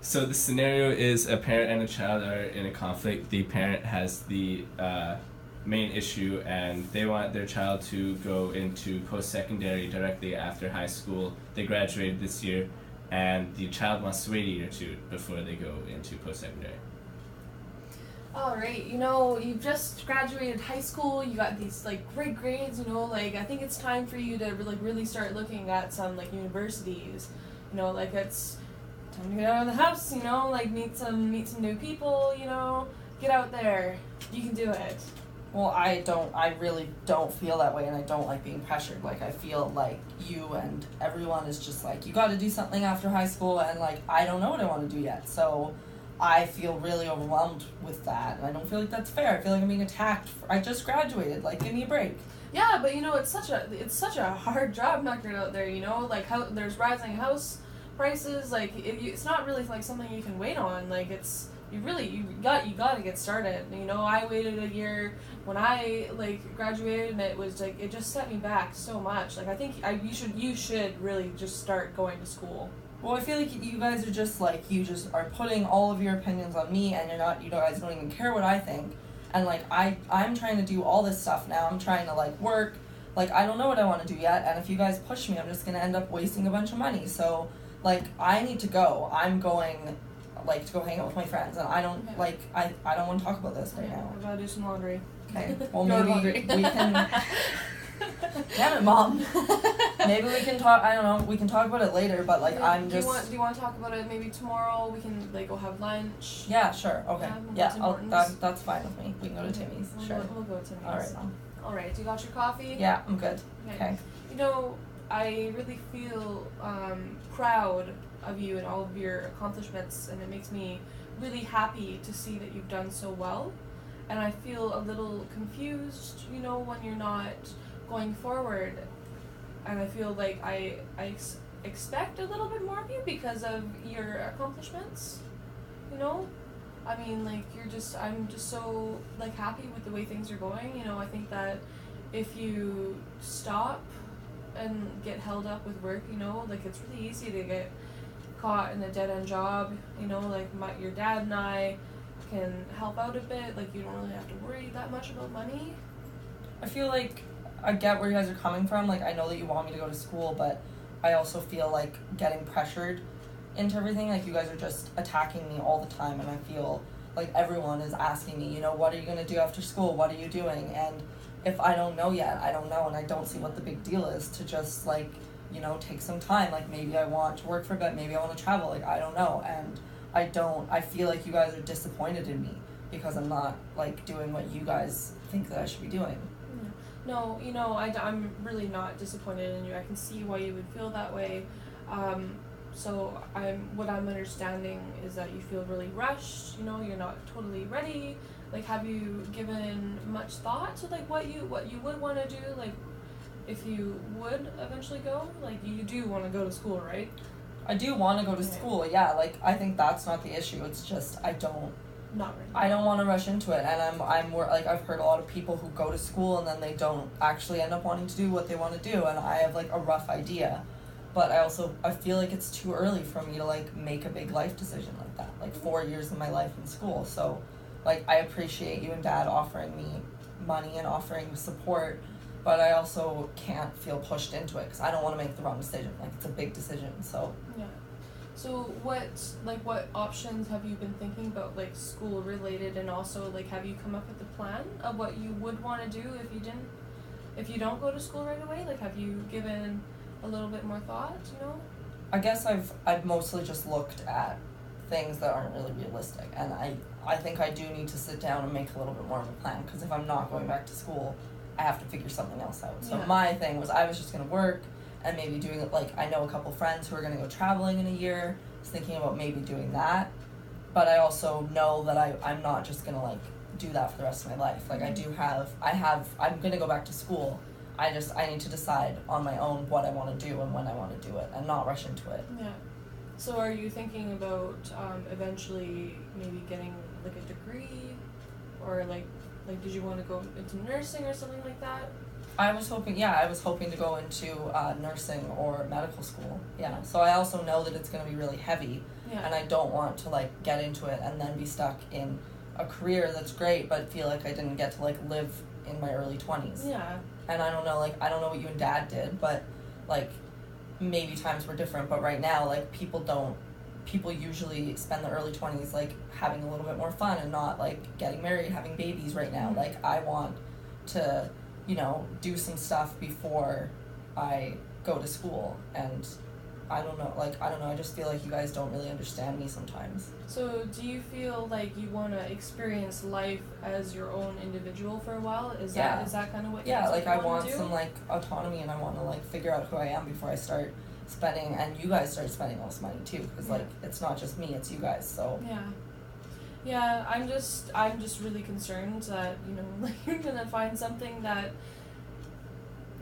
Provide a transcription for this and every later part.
So the scenario is a parent and a child are in a conflict. The parent has the main issue, and they want their child to go into post-secondary directly after high school. They graduated this year, and the child wants to wait a year or two before they go into post-secondary. All right, you've just graduated high school, you got these, great grades, I think it's time for you to, really start looking at some, universities, it's time to get out of the house, meet some new people, get out there, you can do it. Well, I really don't feel that way, and I don't like being pressured. I feel like you and everyone is just you gotta do something after high school, and I don't know what I want to do yet, so I feel really overwhelmed with that, and I don't feel like that's fair. I feel like I'm being attacked. I just graduated, give me a break. Yeah, but it's such a hard job market out there, how there's rising house prices, it's not really something you can wait on, you gotta get started. I waited a year when I graduated, and it was it just set me back so much. I think you should really just start going to school. Well, I feel like you guys are just you just are putting all of your opinions on me, and you guys don't even care what I think. And I'm trying to do all this stuff now. I'm trying to work. I don't know what I want to do yet, and if you guys push me, I'm just gonna end up wasting a bunch of money. So I need to go. I'm going to go hang out with my friends, and I don't I don't want to talk about this right now. I gotta do some laundry. Okay. Well, maybe we can. Damn it, Mom. Maybe we can talk. I don't know. We can talk about it later. But I'm just. Do you want to talk about it maybe tomorrow? We can go have lunch. Yeah, sure. Okay. Yeah. That's fine with me. We can go to Timmy's. Sure. We'll go to Timmy's. All right, Mom. All right. You got your coffee? Yeah, I'm good. Okay. I really feel proud of you and all of your accomplishments, and it makes me really happy to see that you've done so well. And I feel a little confused, when you're not going forward. And I feel I expect a little bit more of you because of your accomplishments. I mean, I'm just so happy with the way things are going. I think that if you stop and get held up with work, it's really easy to get caught in a dead-end job. Your dad and I can help out a bit. You don't really have to worry that much about money. I feel I get where you guys are coming from. I know that you want me to go to school, but I also feel getting pressured into everything. You guys are just attacking me all the time, and I feel everyone is asking me, what are you going to do after school? What are you doing? And if I don't know yet, I don't know, and I don't see what the big deal is to just take some time. Maybe I want to work for a bit, maybe I want to travel. I don't know, and I feel you guys are disappointed in me because I'm not doing what you guys think that I should be doing. No, I'm really not disappointed in you. I can see why you would feel that way. So what I'm understanding is that you feel really rushed. You're not totally ready. Have you given much thought to what you would want to do? If you would eventually go, you do want to go to school, right? I do want to go to school. Yeah, I think that's not the issue. It's just I don't want to rush into it, and I'm more I've heard a lot of people who go to school and then they don't actually end up wanting to do what they want to do, and I have a rough idea, but I feel it's too early for me to make a big life decision like that. 4 years of my life in school, so I appreciate you and Dad offering me money and offering support, but I also can't feel pushed into it because I don't want to make the wrong decision. It's a big decision, so. Yeah. So what options have you been thinking about, school related, and also have you come up with a plan of what you would want to do if you don't go to school right away? Have you given a little bit more thought? I guess I've mostly just looked at things that aren't really realistic, and I think I do need to sit down and make a little bit more of a plan, because if I'm not going back to school, I have to figure something else out. So my thing was I was just going to work and maybe doing it, I know a couple friends who are going to go traveling in a year. I was thinking about maybe doing that, but I also know that I'm not just going to do that for the rest of my life. I'm going to go back to school. I need to decide on my own what I want to do and when I want to do it, and not rush into it. Yeah. So are you thinking about eventually maybe getting a degree, or did you want to go into nursing or something like that? I was hoping to go into nursing or medical school. Yeah. So I also know that it's going to be really heavy, and I don't want to like get into it and then be stuck in a career that's great, but feel like I didn't get to like live in my early 20s. Yeah. And I don't know what you and Dad did, but like maybe times were different. But right now, like people usually spend their early 20s like having a little bit more fun and not like getting married, having babies right now. Mm-hmm. Like I want to, do some stuff before I go to school, and I don't know, I just feel like you guys don't really understand me sometimes. So do you feel like you want to experience life as your own individual for a while? Is that kind of what you I want do? some like autonomy, and I want to like figure out who I am before I start spending, and you guys start spending all this money too, because like it's not just me, it's you guys. So yeah, I'm just really concerned that like you're gonna find something that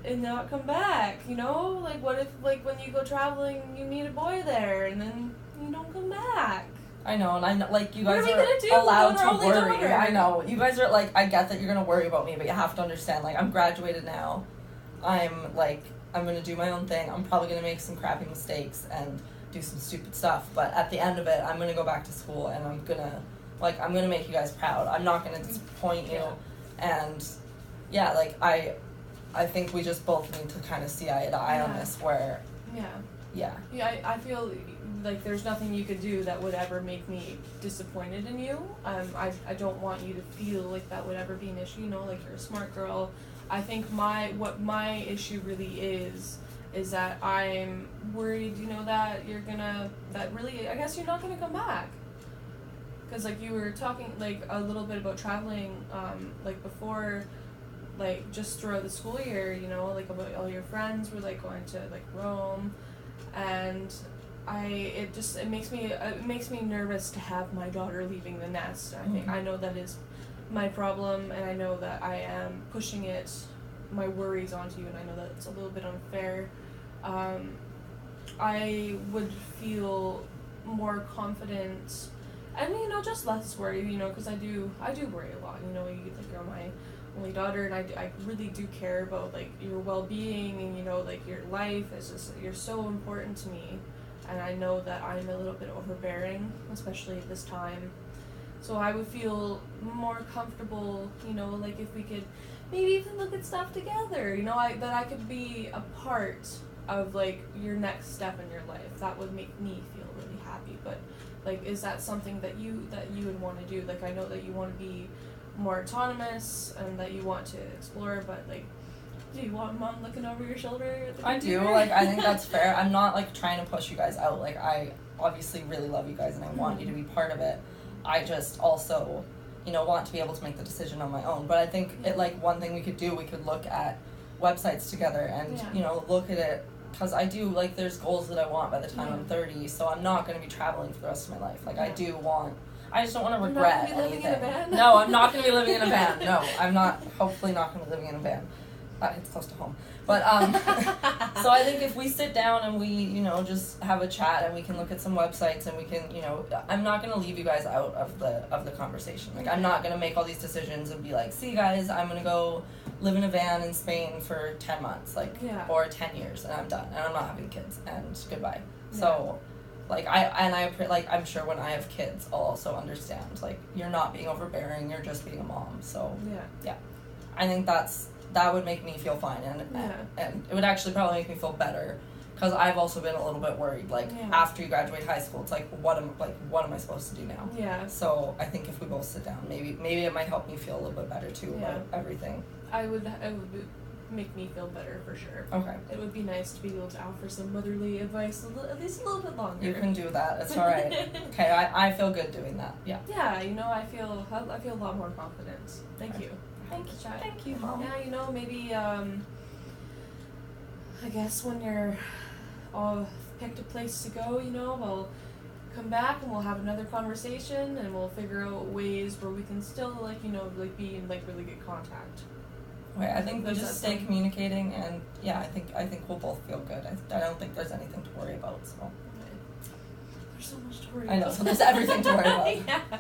and not come back, like what if like when you go traveling you meet a boy there and then you don't come back. I know, and I know, like, you guys are allowed to worry. I know, you guys are like, I get that you're gonna worry about me, but you have to understand, like, I'm graduated now. I'm gonna do my own thing. I'm probably gonna make some crappy mistakes and do some stupid stuff, but at the end of it, I'm gonna go back to school and I'm gonna make you guys proud. I'm not gonna disappoint you, and I think we just both need to kind of see eye to eye on this, where I feel like there's nothing you could do that would ever make me disappointed in you. I don't want you to feel like that would ever be an issue, like you're a smart girl. I think what my issue really is that I'm worried, that I guess you're not gonna come back. Cause like you were talking like a little bit about traveling, like before, like just throughout the school year, like about all your friends were like going to like Rome, and it makes me nervous to have my daughter leaving the nest. I know that is my problem, and I know that I am pushing my worries onto you, and I know that it's a little bit unfair. I would feel more confident, and just less worried, because I do worry a lot. You're my only daughter, and I really do care about like your well-being, and like your life is just, you're so important to me, and I know that I'm a little bit overbearing, especially at this time. So I would feel more comfortable, like if we could maybe even look at stuff together, that I could be a part of like your next step in your life. That would make me feel really happy. But like, is that something that you would want to do? Like, I know that you want to be more autonomous and that you want to explore, but like, do you want mom looking over your shoulder at the computer? I do, like, I think that's fair. I'm not like trying to push you guys out. Like, I obviously really love you guys and I want you to be part of it. I just also, want to be able to make the decision on my own. But I think one thing we could do, we could look at websites together and, look at it. Because I do, like, there's goals that I want by the time I'm 30, so I'm not going to be traveling for the rest of my life. Like, I just don't want to regret anything. Living in a van? No, I'm not going to be living in a van. No, I'm not, hopefully not going to be living in a van. It's close to home. But, so I think if we sit down and we, just have a chat and we can look at some websites and we can, I'm not going to leave you guys out of the conversation. Like, I'm not going to make all these decisions and be like, see guys, I'm going to go live in a van in Spain for 10 months, or 10 years, and I'm done, and I'm not having kids, and goodbye. Yeah. So, I'm sure when I have kids, I'll also understand, like, you're not being overbearing, you're just being a mom. So, yeah. I think that would make me feel fine, and it would actually probably make me feel better, because I've also been a little bit worried, after you graduate high school, it's like, what am I supposed to do now? Yeah. So I think if we both sit down, maybe it might help me feel a little bit better too about everything. It would make me feel better for sure. Okay. It would be nice to be able to offer some motherly advice at least a little bit longer. You can do that. It's all right. Okay, I feel good doing that. Yeah. Yeah, I feel a lot more confident. Thank you. Thank you, Mom. Yeah, maybe I guess when you're all picked a place to go, we'll come back and we'll have another conversation and we'll figure out ways where we can still be in really good contact. Okay, I think we just stay communicating, and I think we'll both feel good. I don't think there's anything to worry about. So there's so much to worry I know, about. so there's everything to worry about. Yeah.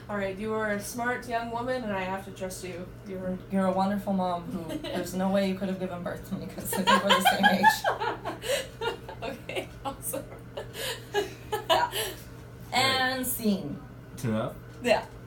All right, you are a smart young woman, and I have to trust you. You're a wonderful mom who there's no way you could have given birth to me because I think we're the same age. Okay, awesome. Yeah. And scene. Tune up. Yeah.